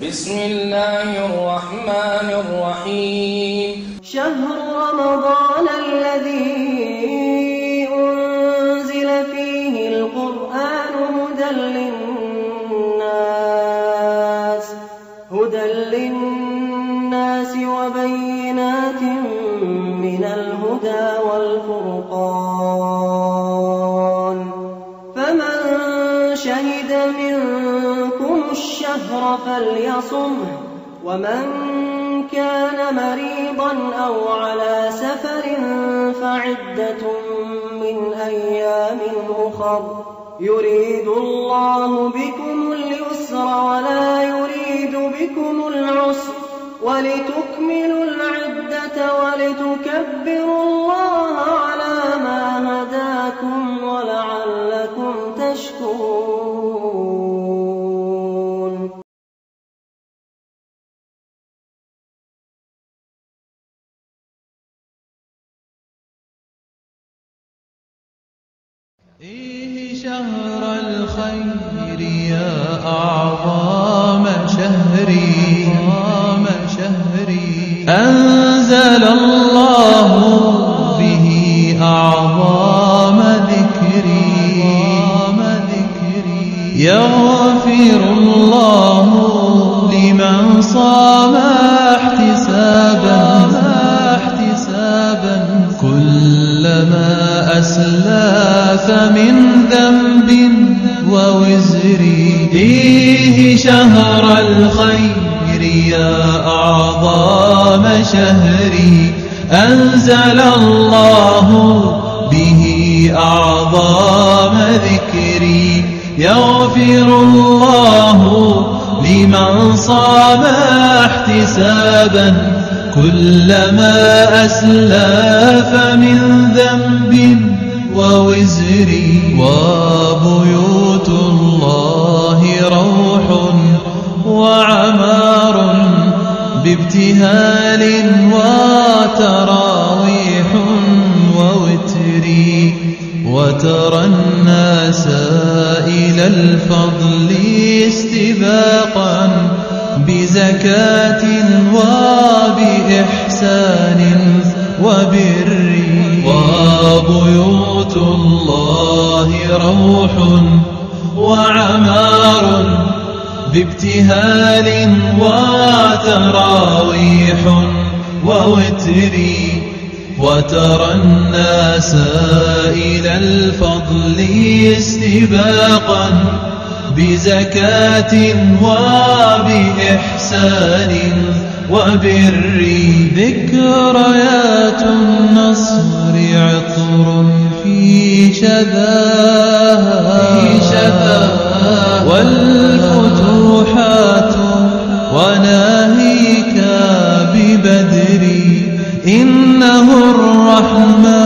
بسم الله الرحمن الرحيم. شهر رمضان الذي أنزل فيه القرآن هدى للناس وبينات من الهدى والفرقان، فمن شهد منكم الشهر فليصمه، ومن كان مريضا أو على سفر فعدة من أيام أخر، يريد الله بكم اليسر ولا يريد بكم العسر، ولتكملوا العدة ولتكبروا الله على ما هداكم ولعلكم تشكرون. إيه شهر الخير يا أعظم شهري، أنزل الله به أعظم ذكري، يغفر الله لمن صام احتسابا كلما أسلف من ذنب ووزري. إيه شهر الخير يا أعظم شهري، أنزل الله به أعظم ذكري، يغفر الله لمن صام احتسابا كلما أسلف من ذنب ووزري. وبيوت الله روح وعمار بابتهال وتراويح ووتري، وترى الناس إلى الفضل استباقا بزكاة وبإحسان وبر. وبيوت الله روح وعمار بابتهال وتراويح ووتري، وترى الناس إلى الفضل استباقا بزكاة وبإحسان وبر. ذكريات النصر عطر في شذاها، والفتوحات وناهيك ببدر، إنه الرحمن